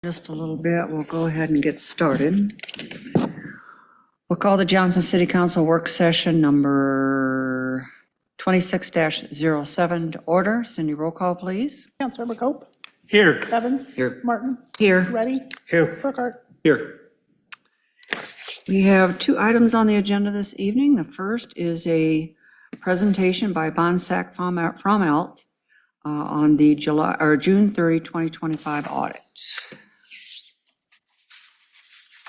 Just a little bit, we'll go ahead and get started. We'll call the Johnston City Council work session number 26-07 to order. Cindy, roll call, please. Councilmember Cope, Here. Evans. Here. Martin. Here. Reddy. Here. Burkhart. Here. We have two items on the agenda this evening. The first is a presentation by Bonsack Fromelt on the June 30, 2025 audit.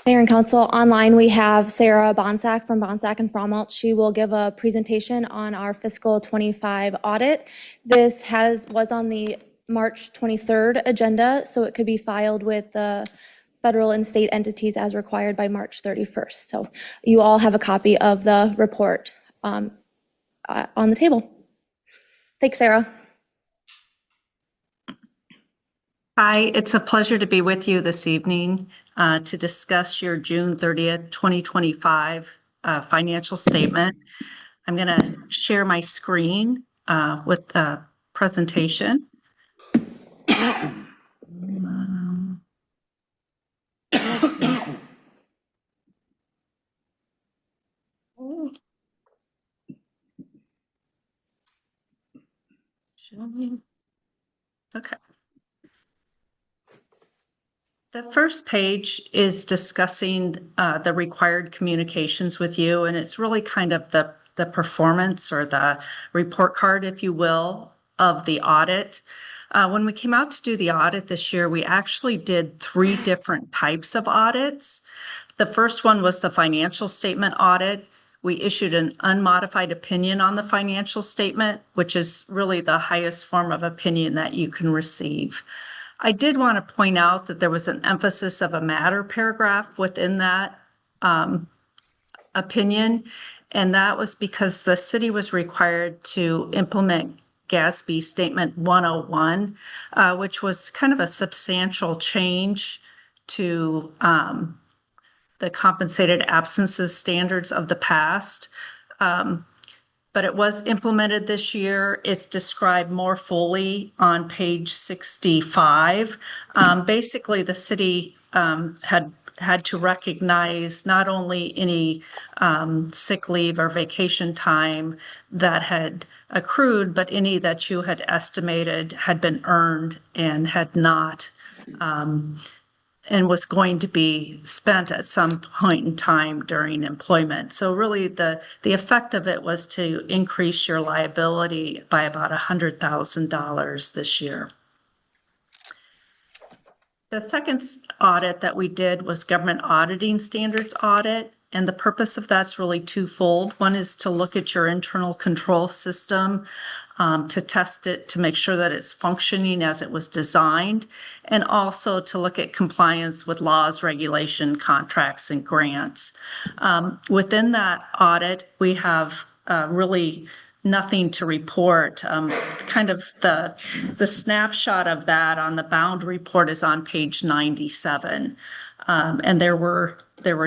Mayor and Council, online we have Sarah Bonsack from Bonsack and Fromelt. She will give a presentation on our fiscal 25 audit. This was on the March 23rd agenda, so it could be filed with the federal and state entities as required by March 31st. So you all have a copy of the report on the table. Thanks, Sarah. Hi, it's a pleasure to be with you this evening to discuss your June 30th, 2025 financial statement. I'm going to share my screen with the presentation. Let's see. Okay. The first page is discussing the required communications with you, and it's really kind of the performance or the report card, if you will, of the audit. When we came out to do the audit this year, we actually did 3 different types of audits. The first one was the financial statement audit. We issued an unmodified opinion on the financial statement, which is really the highest form of opinion that you can receive. I did want to point out that there was an emphasis of a matter paragraph within that opinion, and that was because the city was required to implement GASB Statement 101, which was kind of a substantial change to the compensated absences standards of the past. But it was implemented this year. It's described more fully on page 65. Basically, the city had to recognize not only any sick leave or vacation time that had accrued, but any that you had estimated had been earned and had not and was going to be spent at some point in time during employment. So really the effect of it was to increase your liability by about $100,000 this year. The second audit that we did was government auditing standards audit. And the purpose of that's really twofold. One is to look at your internal control system, to test it, to make sure that it's functioning as it was designed, and also to look at compliance with laws, regulation, contracts, and grants. Within that audit, we have really nothing to report. Kind of the snapshot of that on the bound report is on page 97. And there were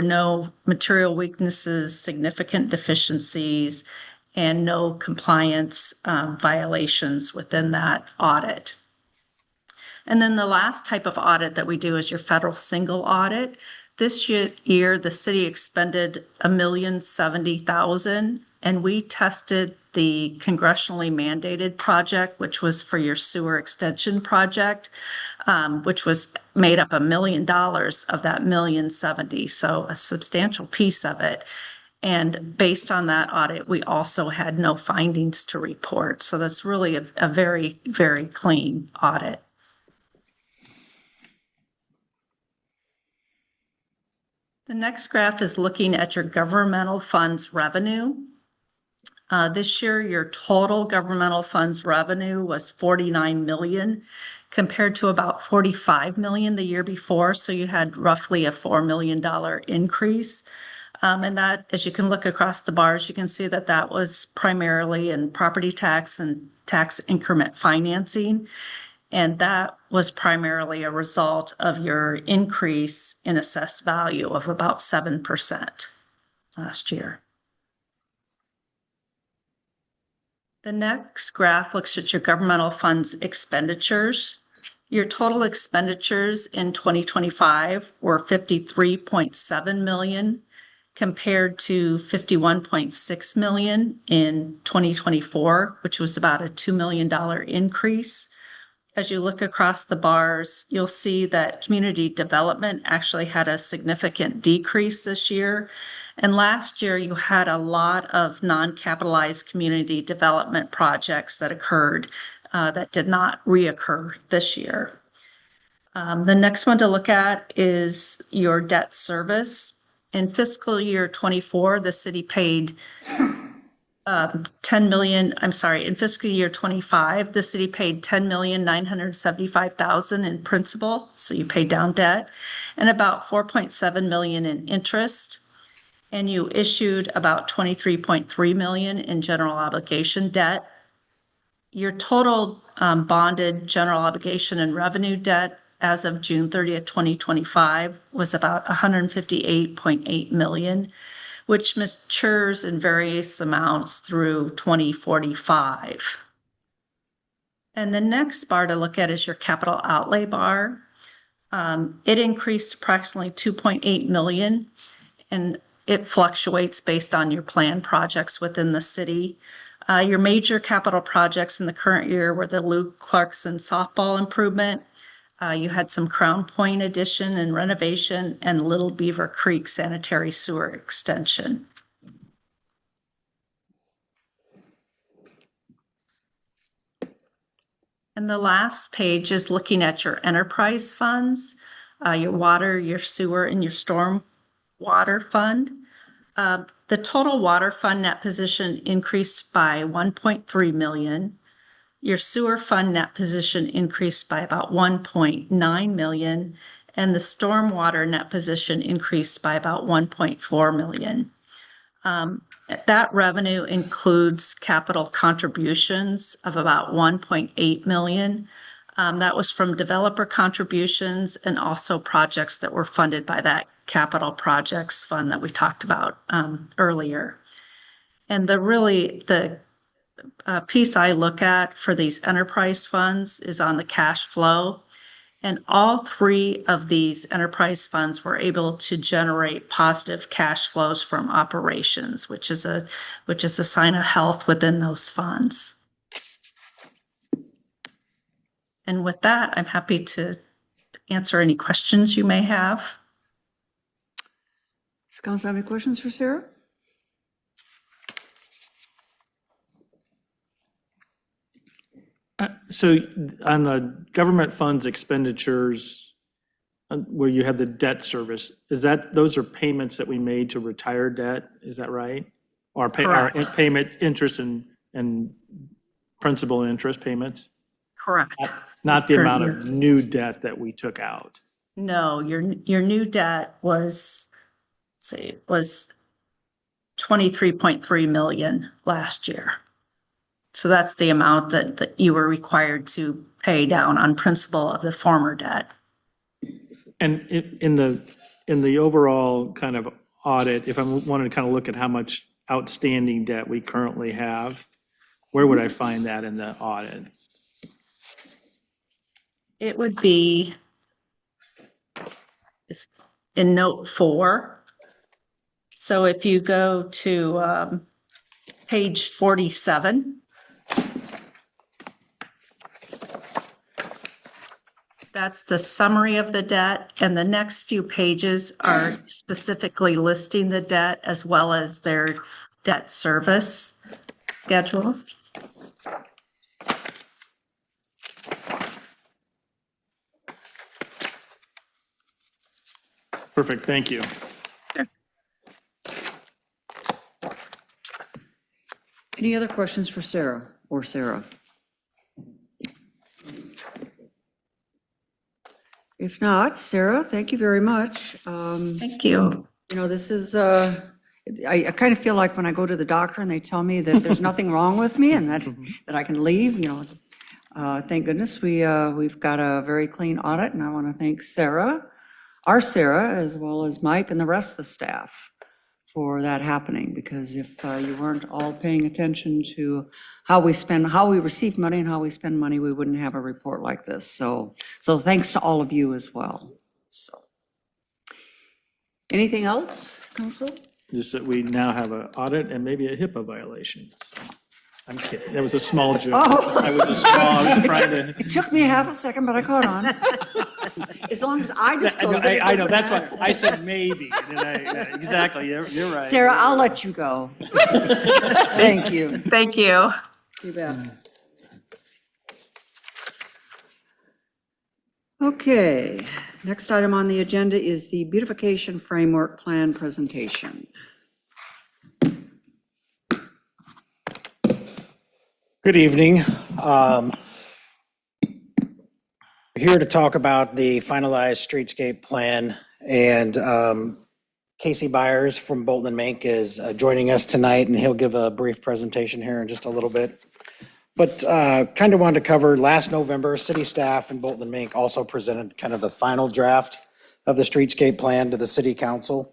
no material weaknesses, significant deficiencies, and no compliance violations within that audit. And then the last type of audit that we do is your federal single audit. This year, the city expended $1,070,000, and we tested the congressionally mandated project, which was for your sewer extension project, which was made up $1 million of that $1,070,000, so a substantial piece of it. And based on that audit, we also had no findings to report. So that's really a very, very clean audit. The next graph is looking at your governmental funds revenue. This year, your total governmental funds revenue was $49 million compared to about $45 million the year before. So you had roughly a $4 million increase. And that, as you can look across the bars, you can see that that was primarily in property tax and tax increment financing. And that was primarily a result of your increase in assessed value of about 7% last year. The next graph looks at your governmental funds expenditures. Your total expenditures in 2025 were 53.7 million compared to 51.6 million in 2024, which was about a $2 million increase. As you look across the bars, you'll see that community development actually had a significant decrease this year. And last year, you had a lot of non-capitalized community development projects that occurred that did not reoccur this year. The next one to look at is your debt service. In fiscal year 24, the city paid 10 million, I'm sorry, in fiscal year 25, the city paid 10,975,000 in principal, so you paid down debt, and about 4.7 million in interest. And you issued about 23.3 million in general obligation debt. Your total bonded general obligation and revenue debt as of June 30th, 2025 was about 158.8 million, which matures in various amounts through 2045. And the next bar to look at is your capital outlay bar. It increased approximately 2.8 million, and it fluctuates based on your planned projects within the city. Your major capital projects in the current year were the Luke Clarkson softball improvement. You had some Crown Point addition and renovation and Little Beaver Creek sanitary sewer extension. And the last page is looking at your enterprise funds, your water, your sewer, and your storm water fund. The total water fund net position increased by 1.3 million. Your sewer fund net position increased by about 1.9 million, and the stormwater net position increased by about 1.4 million. That revenue includes capital contributions of about 1.8 million. That was from developer contributions and also projects that were funded by that capital projects fund that we talked about earlier. And the piece I look at for these enterprise funds is on the cash flow. And all three of these enterprise funds were able to generate positive cash flows from operations, which is a sign of health within those funds. And with that, I'm happy to answer any questions you may have. Does council have any questions for Sarah? So on the government funds expenditures, where you have the debt service, those are payments that we made to retire debt? Is that right? Or our payment interest and principal and interest payments? Correct. Not the amount of new debt that we took out. No, your new debt was 23.3 million last year. So that's the amount that you were required to pay down on principal of the former debt. And in the overall kind of audit, if I wanted to kind of look at how much outstanding debt we currently have, where would I find that in the audit? It would be in note 4. So if you go to page 47, that's the summary of the debt, and the next few pages are specifically listing the debt as well as their debt service schedule. Perfect, thank you. Any other questions for Sarah or Sarah? If not, Sarah, thank you very much. Thank you. You know, this is, I kind of feel like when I go to the doctor and they tell me that there's nothing wrong with me and that I can leave, you know, thank goodness we've got a very clean audit, and I want to thank Sarah, our Sarah, as well as Mike and the rest of the staff for that happening, because if you weren't all paying attention to how we receive money and how we spend money, we wouldn't have a report like this. So thanks to all of you as well. So, anything else, Council? Just that we now have an audit and maybe a HIPAA violation. So, I'm kidding. That was a small joke. Oh. I was trying to. It took me half a second, but I caught on. As long as I disclose it, it I know, doesn't that's matter. why I said maybe. And yeah, exactly, you're right. Sarah, I'll let you go. Thank you. Thank you. You bet. Okay, next item on the agenda is the beautification framework plan presentation. Good evening. We're here to talk about the finalized streetscape plan, and Casey Byers from Bolton and Mink is joining us tonight, and he'll give a brief presentation here in just a little bit. But kind of wanted to cover, last November, city staff and Bolton and Mink also presented kind of the final draft of the streetscape plan to the city council.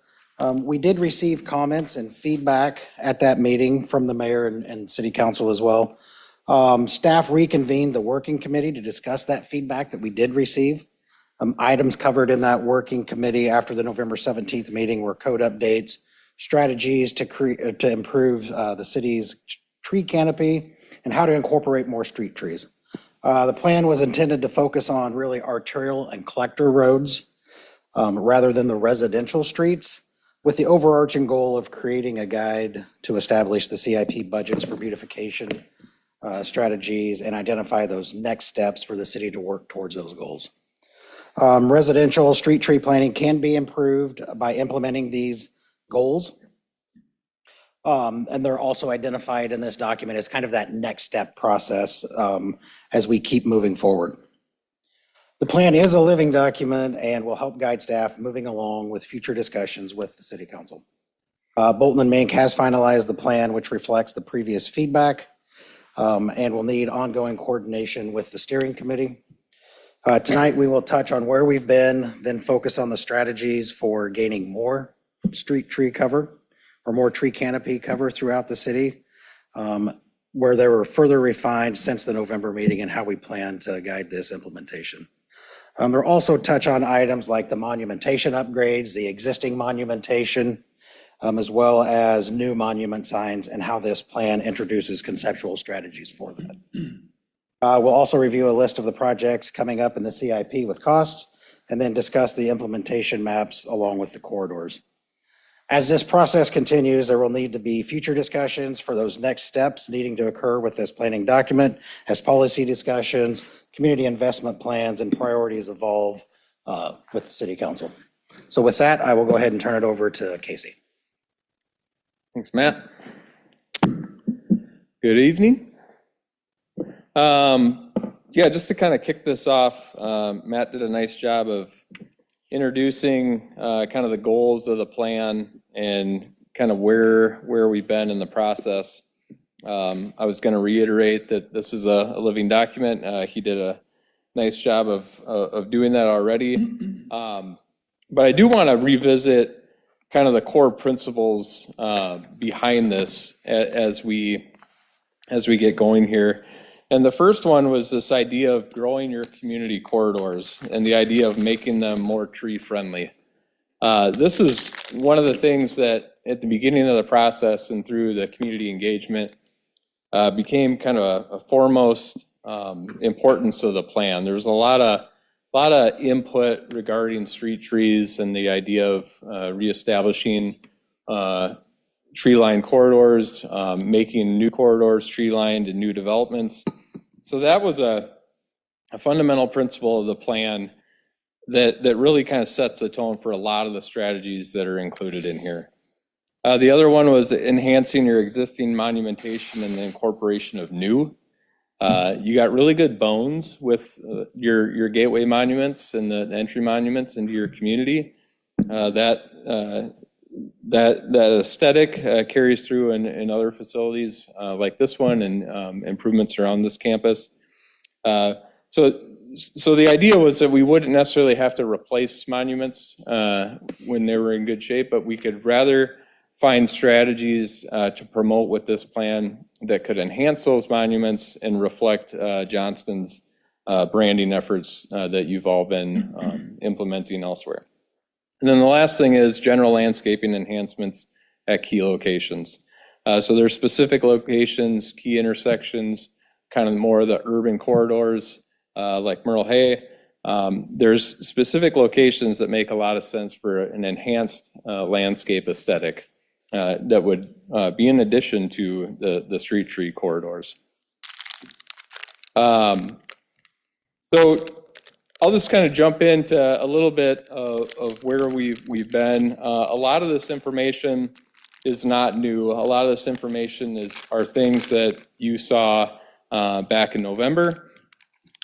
We did receive comments and feedback at that meeting from the mayor and city council as well. Staff reconvened the working committee to discuss that feedback that we did receive. Items covered in that working committee after the November 17th meeting were code updates, strategies to improve the city's tree canopy, and how to incorporate more street trees. The plan was intended to focus on really arterial and collector roads rather than the residential streets, with the overarching goal of creating a guide to establish the CIP budgets for beautification strategies and identify those next steps for the city to work towards those goals. Residential street tree planting can be improved by implementing these goals. And they're also identified in this document as kind of that next step process as we keep moving forward. The plan is a living document and will help guide staff moving along with future discussions with the city council. Bolton and Mink has finalized the plan, which reflects the previous feedback, and will need ongoing coordination with the steering committee. Tonight, we will touch on where we've been, then focus on the strategies for gaining more street tree cover or more tree canopy cover throughout the city, where they were further refined since the November meeting and how we plan to guide this implementation. They'll also touch on items like the monumentation upgrades, the existing monumentation, as well as new monument signs and how this plan introduces conceptual strategies for that. We'll also review a list of the projects coming up in the CIP with costs, and then discuss the implementation maps along with the corridors. As this process continues, there will need to be future discussions for those next steps needing to occur with this planning document as policy discussions, community investment plans, and priorities evolve with the city council. So with that, I will go ahead and turn it over to Casey. Thanks, Matt. Good evening. Yeah, just to kind of kick this off, Matt did a nice job of introducing kind of the goals of the plan and kind of where we've been in the process. I was going to reiterate that this is a living document. He did a nice job of doing that already. But I do want to revisit kind of the core principles behind this as we get going here. And the first one was this idea of growing your community corridors and the idea of making them more tree friendly. This is one of the things that at the beginning of the process and through the community engagement became kind of a foremost importance of the plan. There was a lot of input regarding street trees and the idea of reestablishing tree-lined corridors, making new corridors tree-lined and new developments. So that was a fundamental principle of the plan that really kind of sets the tone for a lot of the strategies that are included in here. The other one was enhancing your existing monumentation and the incorporation of new. You got really good bones with your gateway monuments and the entry monuments into your community. That aesthetic carries through in other facilities like this one and improvements around this campus. So the idea was that we wouldn't necessarily have to replace monuments when they were in good shape, but we could rather find strategies to promote with this plan that could enhance those monuments and reflect Johnston's branding efforts that you've all been implementing elsewhere. And then the last thing is general landscaping enhancements at key locations. So there's specific locations, key intersections, kind of more of the urban corridors like Merle Hay. There's specific locations that make a lot of sense for an enhanced landscape aesthetic that would be in addition to the street tree corridors. So I'll just kind of jump into a little bit of where we've been. A lot of this information is not new. A lot of this information are things that you saw back in November.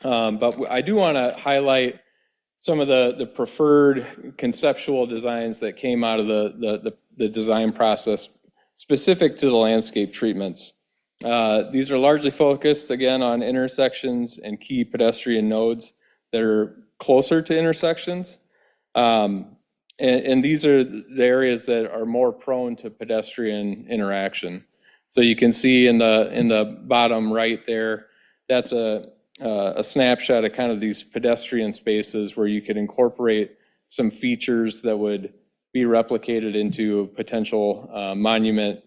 But I do want to highlight some of the preferred conceptual designs that came out of the design process specific to the landscape treatments. These are largely focused, again, on intersections and key pedestrian nodes that are closer to intersections. And these are the areas that are more prone to pedestrian interaction. So you can see in the bottom right there, that's a snapshot of kind of these pedestrian spaces where you could incorporate some features that would be replicated into potential monument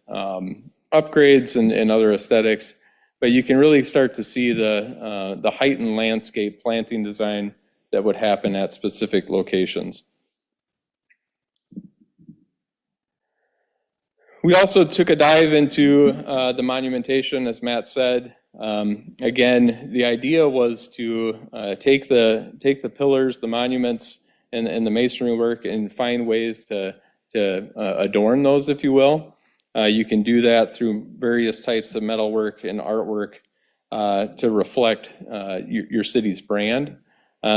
upgrades and other aesthetics. But you can really start to see the heightened landscape planting design that would happen at specific locations. We also took a dive into the monumentation, as Matt said. Again, the idea was to take the pillars, the monuments, and the masonry work and find ways to adorn those, if you will. You can do that through various types of metalwork and artwork to reflect your city's brand.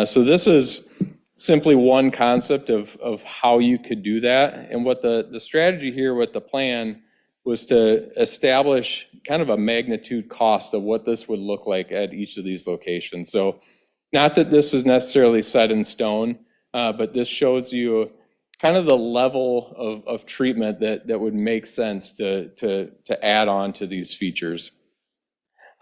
So this is simply one concept of how you could do that. And what the strategy here with the plan was to establish kind of a magnitude cost of what this would look like at each of these locations. So not that this is necessarily set in stone, but this shows you kind of the level of treatment that would make sense to add on to these features.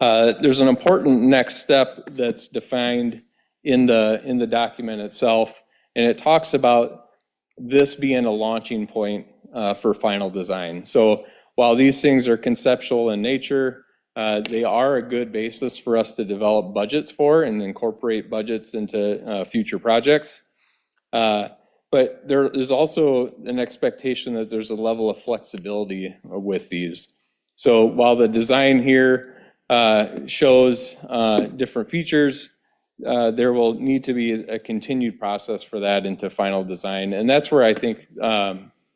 There's an important next step that's defined in the document itself, and it talks about this being a launching point for final design. So while these things are conceptual in nature, they are a good basis for us to develop budgets for and incorporate budgets into future projects. But there is also an expectation that there's a level of flexibility with these. So while the design here shows different features, there will need to be a continued process for that into final design. And that's where I think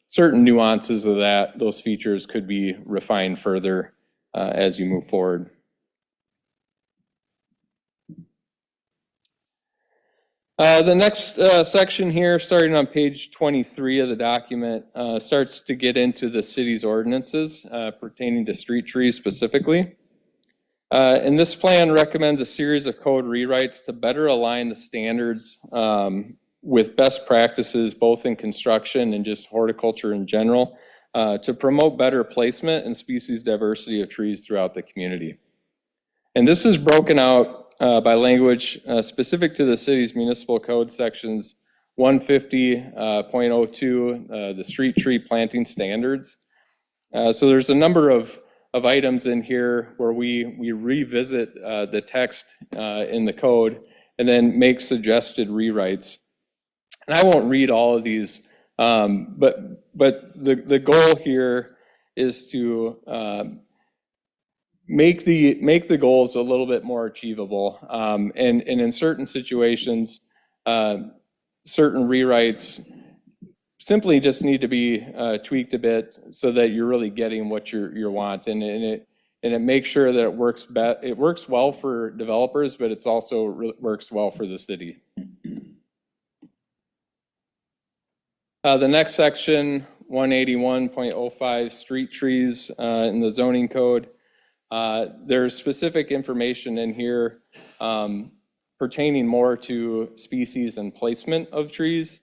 certain nuances of those features could be refined further as you move forward. The next section here, starting on page 23 of the document, starts to get into the city's ordinances pertaining to street trees specifically. And this plan recommends a series of code rewrites to better align the standards with best practices, both in construction and just horticulture in general, to promote better placement and species diversity of trees throughout the community. And this is broken out by language specific to the city's municipal code sections 150.02, the street tree planting standards. So there's a number of items in here where we revisit the text in the code and then make suggested rewrites. And I won't read all of these, but the goal here is to make the goals a little bit more achievable. And in certain situations, certain rewrites simply just need to be tweaked a bit so that you're really getting what you want, and it makes sure that it works well for developers, but it's also works well for the city. The next section, 181.05, street trees in the zoning code. There's specific information in here pertaining more to species and placement of trees.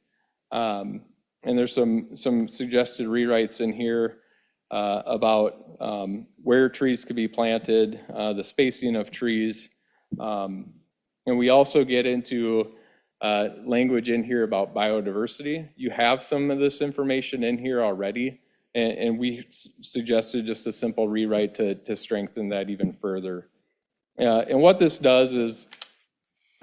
And there's some suggested rewrites in here about where trees could be planted, the spacing of trees. And we also get into language in here about biodiversity. You have some of this information in here already, and we suggested just a simple rewrite to strengthen that even further. And what this does is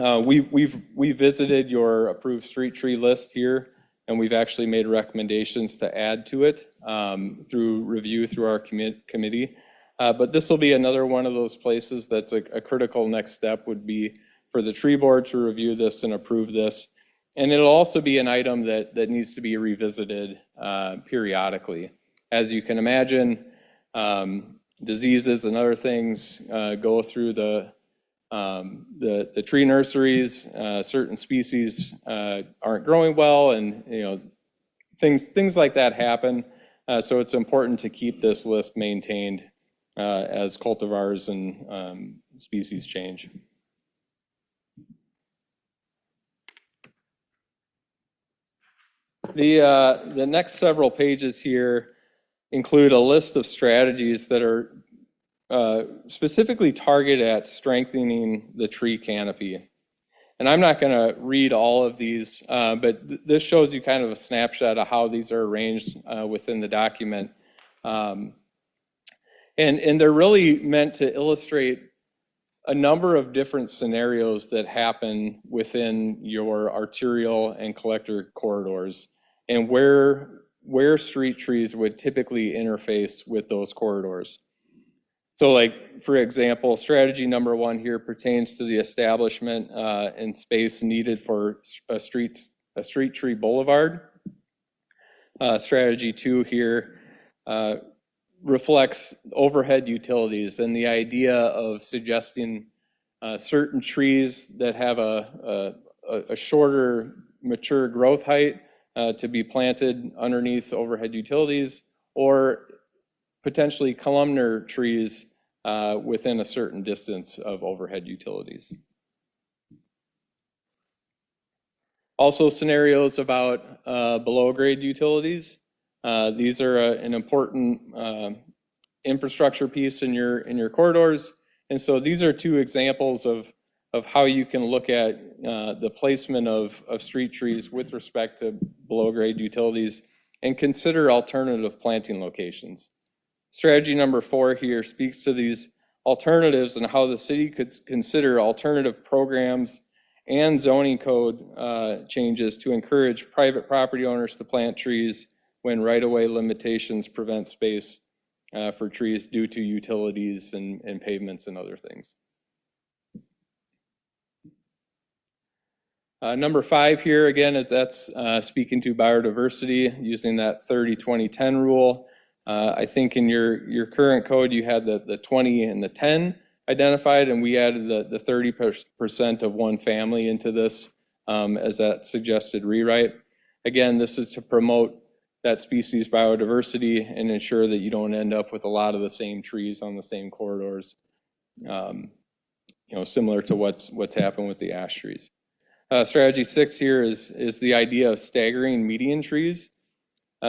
we visited your approved street tree list here, and we've actually made recommendations to add to it through review through our committee. But this will be another one of those places that's a critical next step would be for the tree board to review this and approve this. And it'll also be an item that needs to be revisited periodically. As you can imagine, diseases and other things go through the tree nurseries. Certain species aren't growing well, and things like that happen. So it's important to keep this list maintained as cultivars and species change. The next several pages here include a list of strategies that are specifically targeted at strengthening the tree canopy. And I'm not going to read all of these, but this shows you kind of a snapshot of how these are arranged within the document. And they're really meant to illustrate a number of different scenarios that happen within your arterial and collector corridors, and where street trees would typically interface with those corridors. So like, for example, strategy number 1 here pertains to the establishment and space needed for a street tree boulevard. Strategy 2 here reflects overhead utilities and the idea of suggesting certain trees that have a shorter mature growth height to be planted underneath overhead utilities, or potentially columnar trees within a certain distance of overhead utilities. Also scenarios about below grade utilities. These are an important infrastructure piece in your corridors. And so these are 2 examples of how you can look at the placement of street trees with respect to below grade utilities and consider alternative planting locations. Strategy number 4 here speaks to these alternatives and how the city could consider alternative programs and zoning code changes to encourage private property owners to plant trees when right-of-way limitations prevent space for trees due to utilities and pavements and other things. Number 5 here, again, is that's speaking to biodiversity using that 30-20-10 rule. I think in your current code, you had the 20 and the 10 identified, and we added the 30% of one family into this as that suggested rewrite. Again, this is to promote that species biodiversity and ensure that you don't end up with a lot of the same trees on the same corridors, similar to what's happened with the ash trees. Strategy 6 here is the idea of staggering median trees.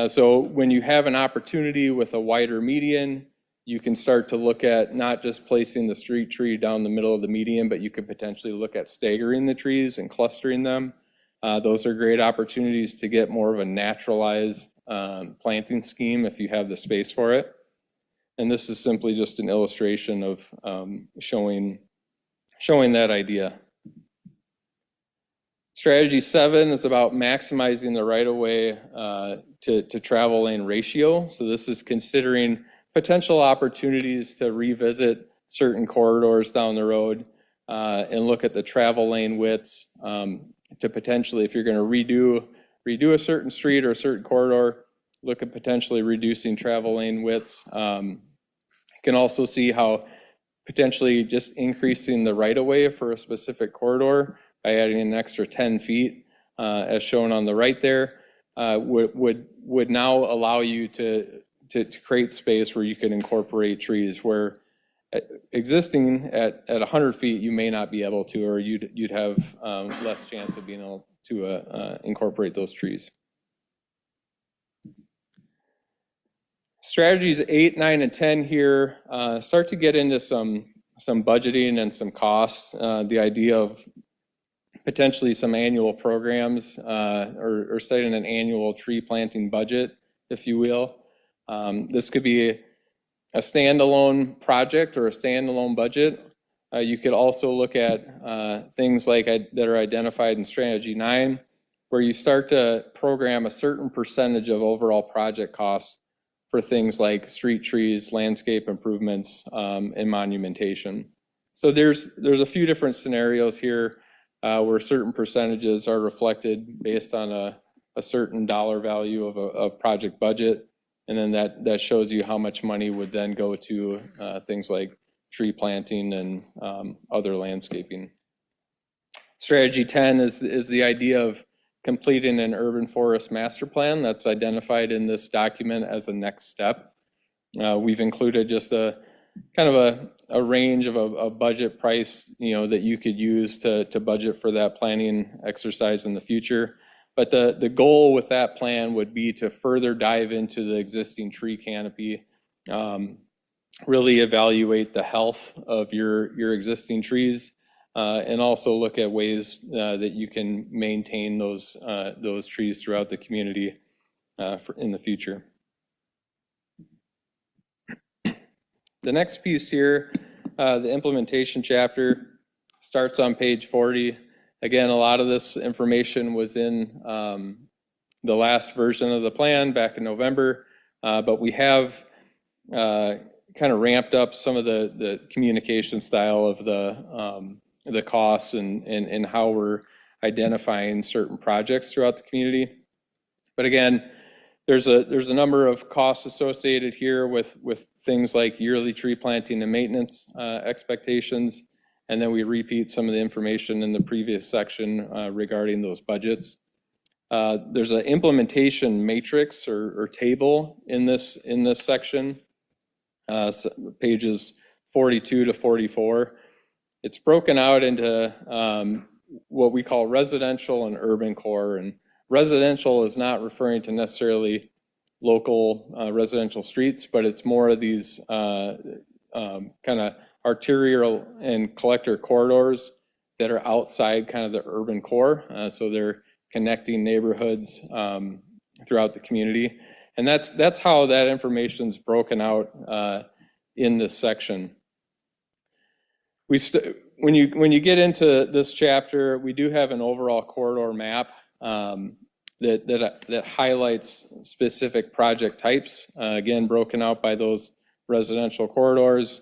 So when you have an opportunity with a wider median, you can start to look at not just placing the street tree down the middle of the median, but you could potentially look at staggering the trees and clustering them. Those are great opportunities to get more of a naturalized planting scheme if you have the space for it. And this is simply just an illustration of showing that idea. Strategy 7 is about maximizing the right-of-way to travel lane ratio. So this is considering potential opportunities to revisit certain corridors down the road and look at the travel lane widths to potentially, if you're going to redo a certain street or a certain corridor, look at potentially reducing travel lane widths. You can also see how potentially just increasing the right-of-way for a specific corridor by adding an extra 10 feet, as shown on the right there, would now allow you to create space where you can incorporate trees where existing at 100 feet you may not be able to, or you'd have less chance of being able to incorporate those trees. Strategies 8, 9, and 10 here start to get into some budgeting and some costs. The idea of potentially some annual programs or setting an annual tree planting budget, if you will. This could be a standalone project or a standalone budget. You could also look at things like that are identified in Strategy 9, where you start to program a certain percentage of overall project costs for things like street trees, landscape improvements, and monumentation. So there's a few different scenarios here where certain percentages are reflected based on a certain dollar value of a project budget. And then that shows you how much money would then go to things like tree planting and other landscaping. Strategy 10 is the idea of completing an urban forest master plan that's identified in this document as a next step. We've included just a kind of a range of a budget price, that you could use to budget for that planning exercise in the future. But the goal with that plan would be to further dive into the existing tree canopy, really evaluate the health of your existing trees, and also look at ways that you can maintain those trees throughout the community in the future. The next piece here, the implementation chapter, starts on page 40. Again, a lot of this information was in the last version of the plan back in November, but we have kind of ramped up some of the communication style of the costs and how we're identifying certain projects throughout the community. But again, there's a number of costs associated here with things like yearly tree planting and maintenance expectations. And then we repeat some of the information in the previous section regarding those budgets. There's an implementation matrix or table in this section, pages 42 to 44. It's broken out into what we call residential and urban core. And residential is not referring to necessarily local residential streets, but it's more of these kind of arterial and collector corridors that are outside kind of the urban core. So they're connecting neighborhoods throughout the community. And that's how that information is broken out in this section. When you get into this chapter, we do have an overall corridor map that highlights specific project types, again, broken out by those residential corridors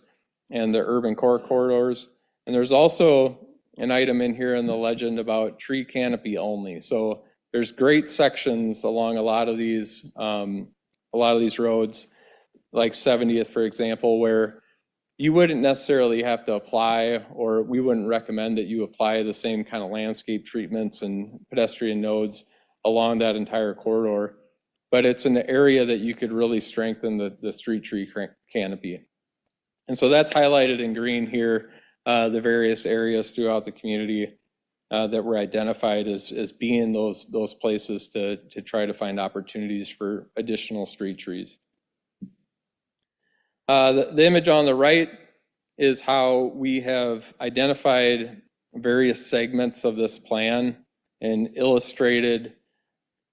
and the urban core corridors. And there's also an item in here in the legend about tree canopy only. So there's great sections along a lot of these roads, like 70th, for example, where you wouldn't necessarily have to apply, or we wouldn't recommend that you apply the same kind of landscape treatments and pedestrian nodes along that entire corridor. But it's an area that you could really strengthen the street tree canopy. And so that's highlighted in green here, the various areas throughout the community that were identified as being those places to try to find opportunities for additional street trees. The image on the right is how we have identified various segments of this plan and illustrated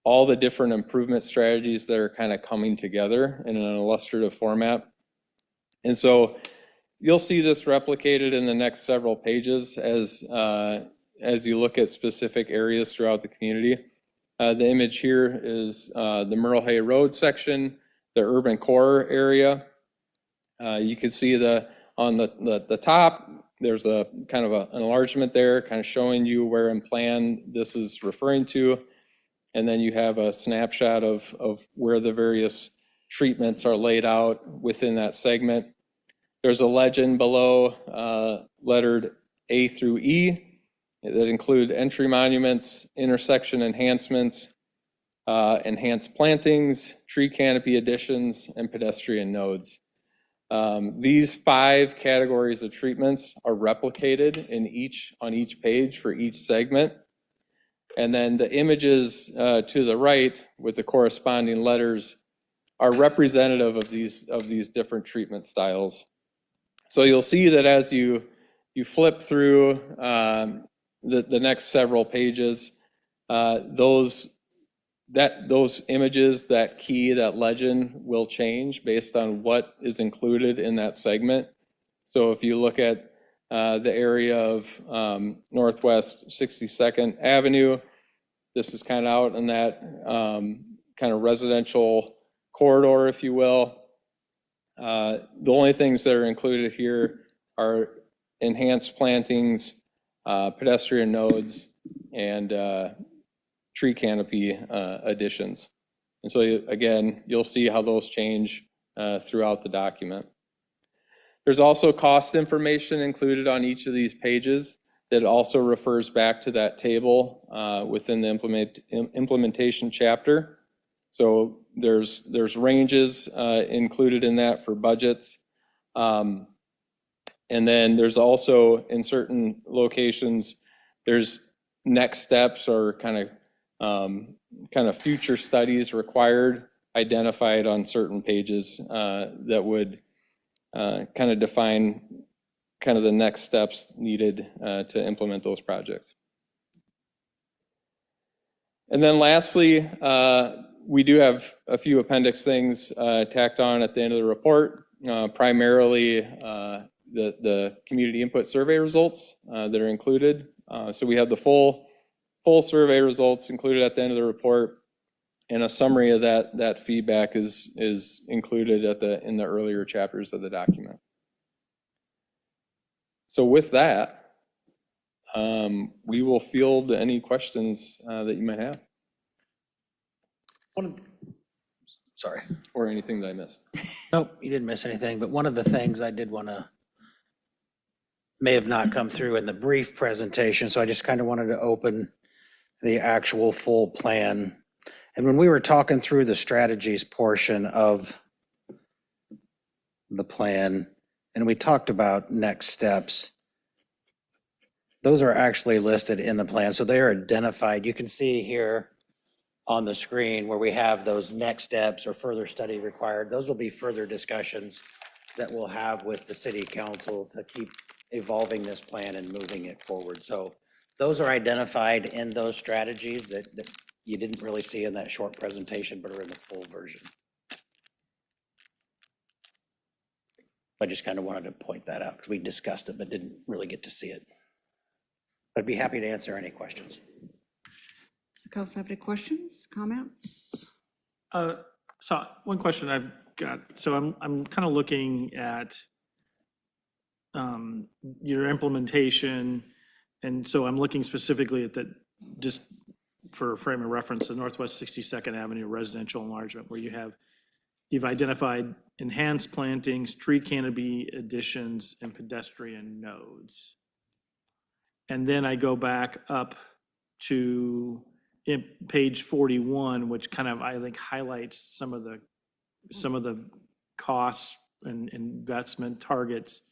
all the different improvement strategies that are kind of coming together in an illustrative format. And so you'll see this replicated in the next several pages as you look at specific areas throughout the community. The image here is the Merle Hay Road section, the urban core area. You can see on the top, there's a kind of an enlargement there, kind of showing you where in plan this is referring to. And then you have a snapshot of where the various treatments are laid out within that segment. There's a legend below, lettered A through E, that include entry monuments, intersection enhancements, enhanced plantings, tree canopy additions, and pedestrian nodes. These 5 categories of treatments are replicated on each page for each segment. And then the images to the right with the corresponding letters are representative of these different treatment styles. So you'll see that as you flip through the next several pages, those images, that key, that legend will change based on what is included in that segment. So if you look at the area of Northwest 62nd Avenue, this is kind of out in that kind of residential corridor, if you will. The only things that are included here are enhanced plantings, pedestrian nodes, and tree canopy additions. And so again, you'll see how those change throughout the document. There's also cost information included on each of these pages that also refers back to that table within the implementation chapter. So there's ranges included in that for budgets. And then there's also, in certain locations, there's next steps or kind of future studies required, identified on certain pages that would kind of define kind of the next steps needed to implement those projects. And then lastly, we do have a few appendix things tacked on at the end of the report, primarily the community input survey results that are included. So we have the full survey results included at the end of the report, and a summary of that feedback is included in the earlier chapters of the document. So with that, we will field any questions that you might have. Sorry. Or anything that I missed. Nope, you didn't miss anything, but one of the things I did want to, may have not come through in the brief presentation, so I just kind of wanted to open the actual full plan. And when we were talking through the strategies portion of the plan, and we talked about next steps, those are actually listed in the plan. So they are identified. You can see here on the screen where we have those next steps or further study required. Those will be further discussions that we'll have with the city council to keep evolving this plan and moving it forward. So those are identified in those strategies that you didn't really see in that short presentation, but are in the full version. I just kind of wanted to point that out because we discussed it, but didn't really get to see it. I'd be happy to answer any questions. Does the council have any questions, comments? So one question I've got, so I'm kind of looking at your implementation, and so I'm looking specifically at just for frame of reference, the Northwest 62nd Avenue residential enlargement, where you've identified enhanced plantings, tree canopy additions, and pedestrian nodes. And then I go back up to page 41, which kind of, I think, highlights some of the costs and investment targets.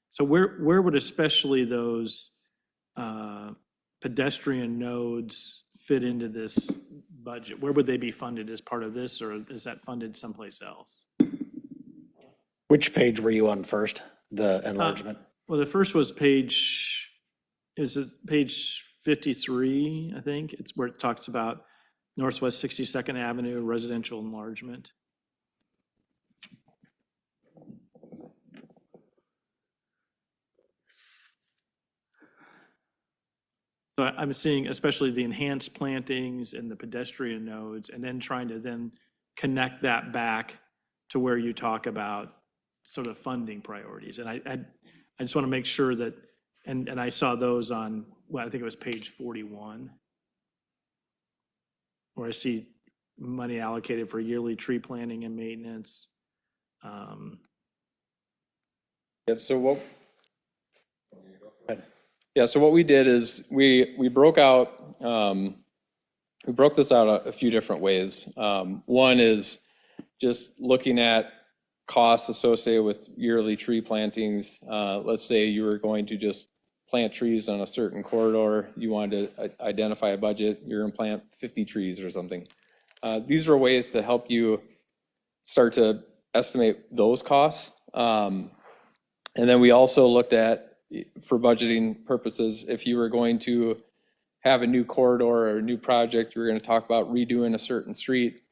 So where would especially those pedestrian nodes fit into this budget? Where would they be funded as part of this, or is that funded someplace else? Which page were you on first, the enlargement? Well, the first was page 53, I think. It's where it talks about Northwest 62nd Avenue residential enlargement. So I'm seeing especially the enhanced plantings and the pedestrian nodes, and then trying to then connect that back to where you talk about sort of funding priorities. And I just want to make sure that, and I saw those on, well, I think it was page 41, where I see money allocated for yearly tree planting and maintenance. Yep. So what we did is we broke this out a few different ways. One is just looking at costs associated with yearly tree plantings. Let's say you were going to just plant trees on a certain corridor. You wanted to identify a budget. You're going to plant 50 trees or something. These are ways to help you start to estimate those costs. And then we also looked at, for budgeting purposes, if you were going to have a new corridor or a new project, you were going to talk about redoing a certain street,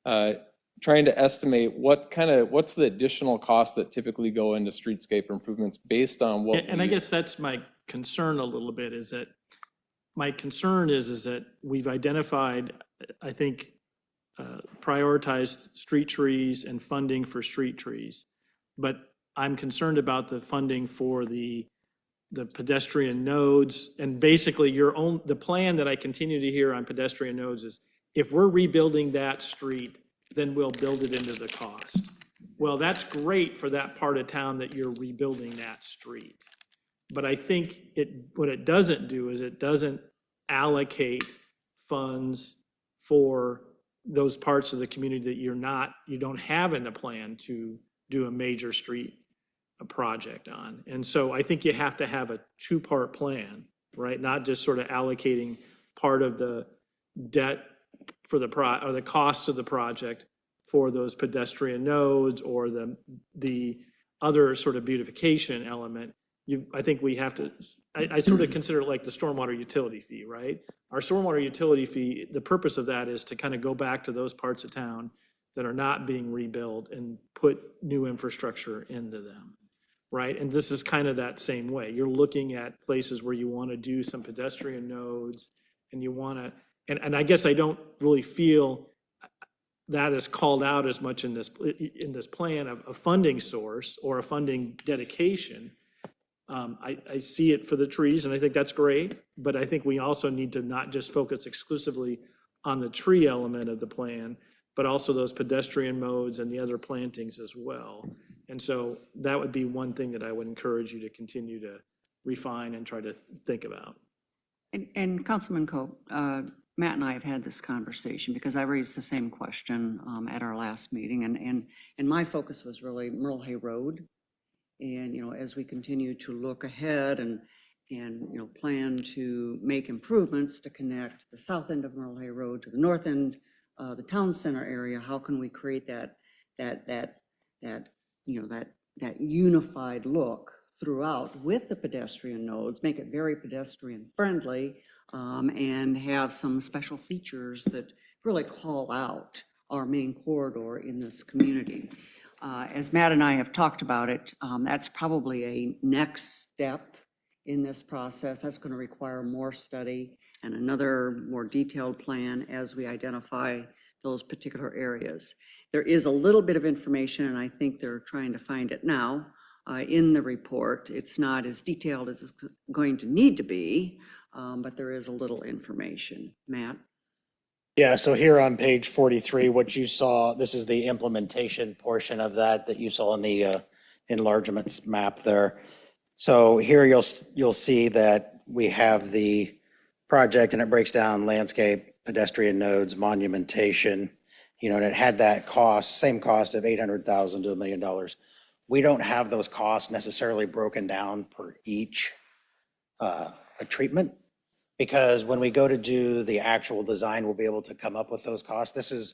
trying to estimate what's the additional costs that typically go into streetscape improvements based on what. And I guess that's my concern a little bit, is that my concern is that we've identified, I think, prioritized street trees and funding for street trees. But I'm concerned about the funding for the pedestrian nodes. And basically the plan that I continue to hear on pedestrian nodes is, if we're rebuilding that street, then we'll build it into the cost. Well, that's great for that part of town that you're rebuilding that street. But I think what it doesn't do is it doesn't allocate funds for those parts of the community that you don't have in the plan to do a major street project on. And so I think you have to have a two-part plan, right? Not just sort of allocating part of the debt for or the costs of the project for those pedestrian nodes or the other sort of beautification element. I think we have to, I sort of consider it like the stormwater utility fee, right? Our stormwater utility fee, the purpose of that is to kind of go back to those parts of town that are not being rebuilt and put new infrastructure into them, right? And this is kind of that same way. You're looking at places where you want to do some pedestrian nodes, and you want to, and I guess I don't really feel that is called out as much in this plan of a funding source or a funding dedication. I see it for the trees, and I think that's great, but I think we also need to not just focus exclusively on the tree element of the plan, but also those pedestrian modes and the other plantings as well. And so that would be one thing that I would encourage you to continue to refine and try to think about. And Councilman Coe, Matt and I have had this conversation because I raised the same question at our last meeting, and my focus was really Merle Hay Road. And, as we continue to look ahead and plan to make improvements to connect the south end of Merle Hay Road to the north end, the town center area, how can we create that unified look throughout with the pedestrian nodes, make it very pedestrian friendly, and have some special features that really call out our main corridor in this community. As Matt and I have talked about it, that's probably a next step in this process. That's going to require more study and another more detailed plan as we identify those particular areas. There is a little bit of information, and I think they're trying to find it now in the report. It's not as detailed as it's going to need to be, but there is a little information. Matt? Yeah, so here on page 43, what you saw, this is the implementation portion of that you saw in the enlargements map there. So here you'll see that we have the project, and it breaks down landscape, pedestrian nodes, monumentation, and it had that same cost of $800,000 to $1 million. We don't have those costs necessarily broken down per each a treatment, because when we go to do the actual design, we'll be able to come up with those costs. This is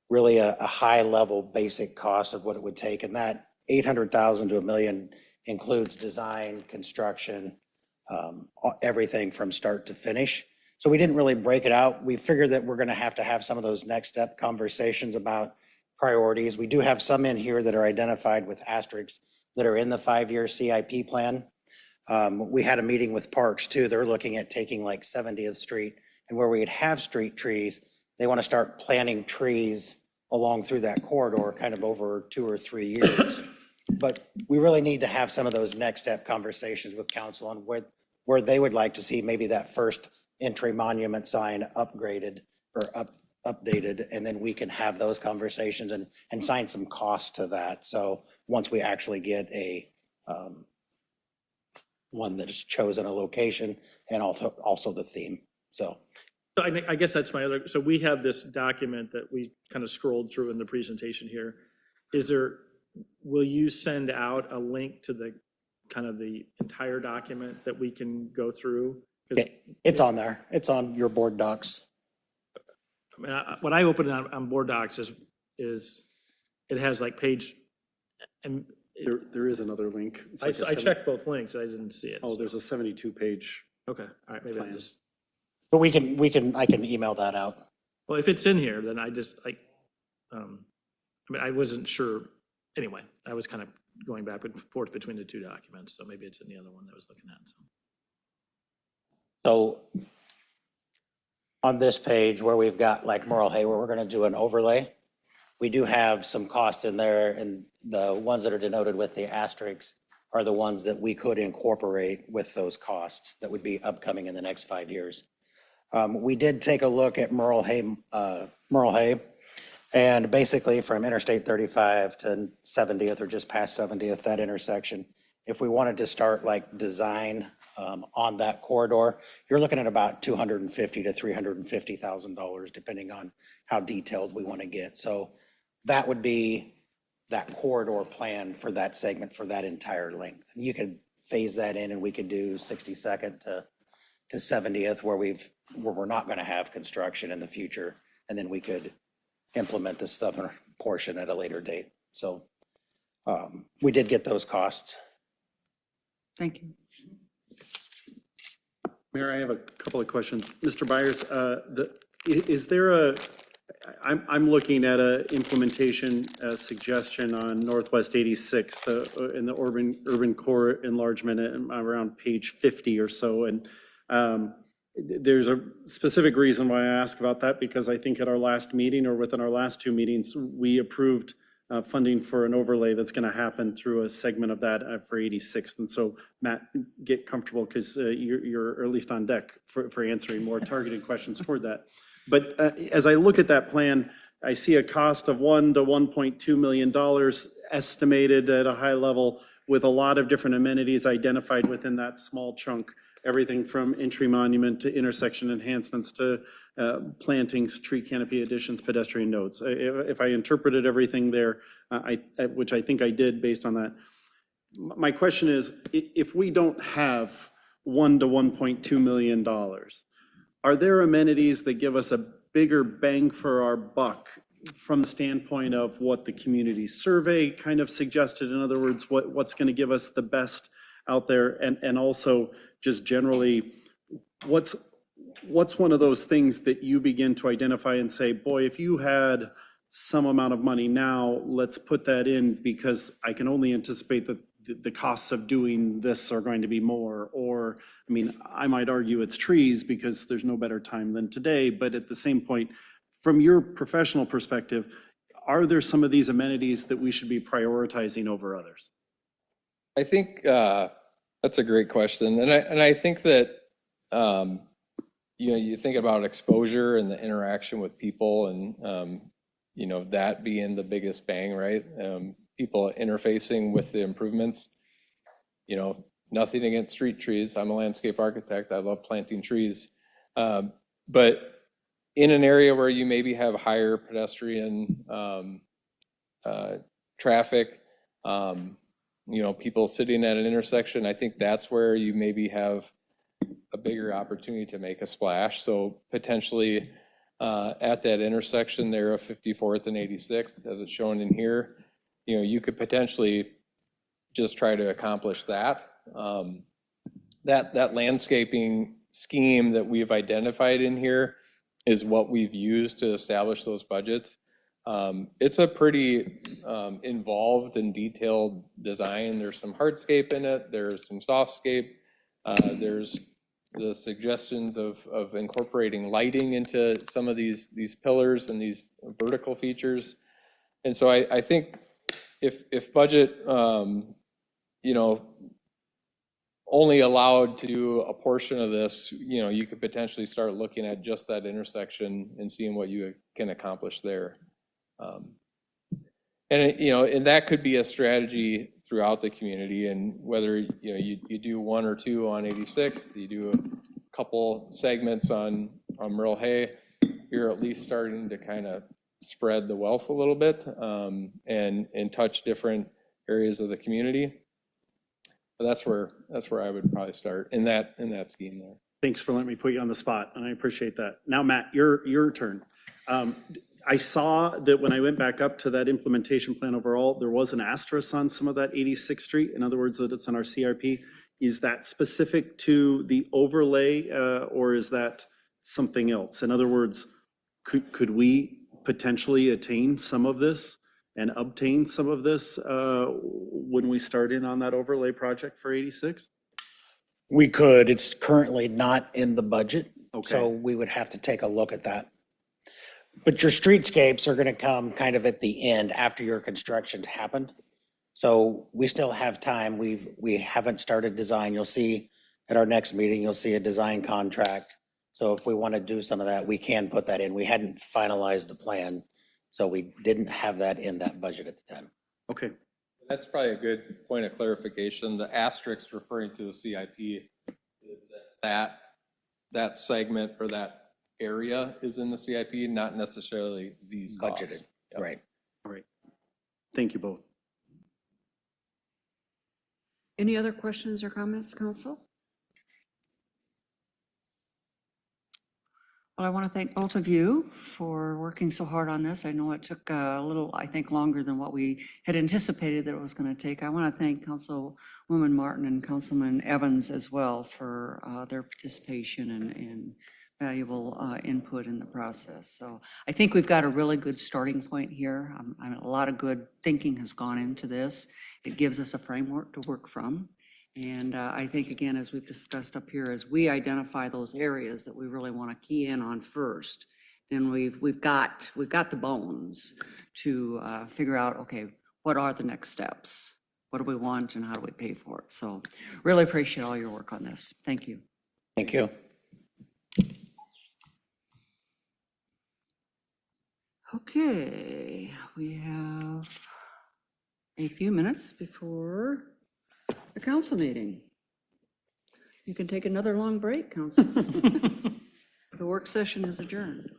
really a high level basic cost of what it would take. And that $800,000 to $1 million includes design, construction, everything from start to finish. So we didn't really break it out. We figured that we're going to have some of those next step conversations about priorities. We do have some in here that are identified with asterisks that are in the 5-year CIP plan. We had a meeting with Parks too. They're looking at taking like 70th Street, and where we'd have street trees, they want to start planting trees along through that corridor kind of over 2 or 3 years. But we really need to have some of those next step conversations with council on where they would like to see maybe that first entry monument sign upgraded or updated, and then we can have those conversations and assign some cost to that. So once we actually get a one that is chosen, a location, and also the theme. So I guess that's my other, so we have this document that we kind of scrolled through in the presentation here. Will you send out a link to the kind of the entire document that we can go through? It's on there. It's on your board docs. I mean, what I open on board docs is it has like page, and There is another link. It's I like a I checked both links, I didn't see it. Oh, so- there's a 72-page. Okay, all right, maybe I plan. just, But I can email that out. well, if it's in here, then I just, like, I mean, I wasn't sure, anyway, I was kind of going back and forth between the two documents, so maybe it's in the other one that I was looking at, so. So on this page where we've got like Merle Hay, where we're going to do an overlay, we do have some costs in there, and the ones that are denoted with the asterisks are the ones that we could incorporate with those costs that would be upcoming in the next 5 years. We did take a look at Merle Hay, and basically from Interstate 35 to 70th or just past 70th, that intersection, if we wanted to start like design on that corridor, you're looking at about $250,000 to $350,000, depending on how detailed we want to get. So that would be that corridor plan for that segment for that entire length. You could phase that in, and we could do 62nd to 70th where we're not going to have construction in the future, and then we could implement the southern portion at a later date. So we did get those costs. Thank you. Mayor, I have a couple of questions. Mr. Byers, is there I'm looking at a implementation suggestion on Northwest 86th in the urban core enlargement around page 50 or so. And there's a specific reason why I ask about that, because I think at our last meeting, or within our last two meetings, we approved funding for an overlay that's going to happen through a segment of that for 86th. And so, Matt, get comfortable, because you're at least on deck for answering more targeted questions toward that. But as I look at that plan, I see a cost of $1 to $1.2 million estimated at a high level, with a lot of different amenities identified within that small chunk. Everything from entry monument to intersection enhancements to plantings, tree canopy additions, pedestrian nodes. If I interpreted everything there, which I think I did based on that, my question is, if we don't have $1 to $1.2 million, are there amenities that give us a bigger bang for our buck from the standpoint of what the community survey kind of suggested? In other words, what's going to give us the best out there? And also just generally, what's one of those things that you begin to identify and say, boy, if you had some amount of money now, let's put that in, because I can only anticipate that the costs of doing this are going to be more. Or, I mean, I might argue it's trees, because there's no better time than today. But at the same point, from your professional perspective, are there some of these amenities that we should be prioritizing over others? I think that's a great question. And I think that, you think about exposure and the interaction with people, and, that being the biggest bang, right? People interfacing with the improvements. Nothing against street trees. I'm a landscape architect. I love planting trees. But in an area where you maybe have higher pedestrian traffic, people sitting at an intersection, I think that's where you maybe have a bigger opportunity to make a splash. So potentially at that intersection there of 54th and 86th, as it's shown in here, you could potentially just try to accomplish that. That landscaping scheme that we've identified in here is what we've used to establish those budgets. It's a pretty involved and detailed design. There's some hardscape in it. There's some softscape. There's the suggestions of incorporating lighting into some of these pillars and these vertical features. And so I think if budget, only allowed to do a portion of this, you could potentially start looking at just that intersection and seeing what you can accomplish there. And that could be a strategy throughout the community. And whether you do one or two on 86th, you do a couple segments on Merle Hay, you're at least starting to kind of spread the wealth a little bit, and touch different areas of the community. But that's where I would probably start in that scheme there. Thanks for letting me put you on the spot, and I appreciate that. Now, Matt, your turn. I saw that when I went back up to that implementation plan overall, there was an asterisk on some of that 86th Street. In other words, that it's on our CRP. Is that specific to the overlay or is that something else? In other words, could we potentially attain some of this and obtain some of this when we start in on that overlay project for 86? We could, it's currently not in the budget, so Okay. we would have to take a look at that. But your streetscapes are gonna come kind of at the end after your construction's happened. So we still have time. We haven't started design. You'll see at our next meeting, you'll see a design contract. So if we want to do some of that, we can put that in. We hadn't finalized the plan, so we didn't have that in that budget at the time. Okay. That's probably a good point of clarification. The asterisk referring to the CIP is that segment or that area is in the CIP, not necessarily these costs. Budgeted, Yep. right. All right. Thank you both. Any other questions or comments, council? Well, I want to thank both of you for working so hard on this. I know it took a little, I think, longer than what we had anticipated that it was going to take. I want to thank Councilwoman Martin and Councilman Evans as well for their participation and valuable input in the process. So I think we've got a really good starting point here. A lot of good thinking has gone into this. It gives us a framework to work from. And I think, again, as we've discussed up here, as we identify those areas that we really want to key in on first, then we've got the bones to figure out, okay, what are the next steps? What do we want and how do we pay for it? So really appreciate all your work on this. Thank you. Thank you. Okay, we have a few minutes before the council meeting. You can take another long break, council. The work session is adjourned.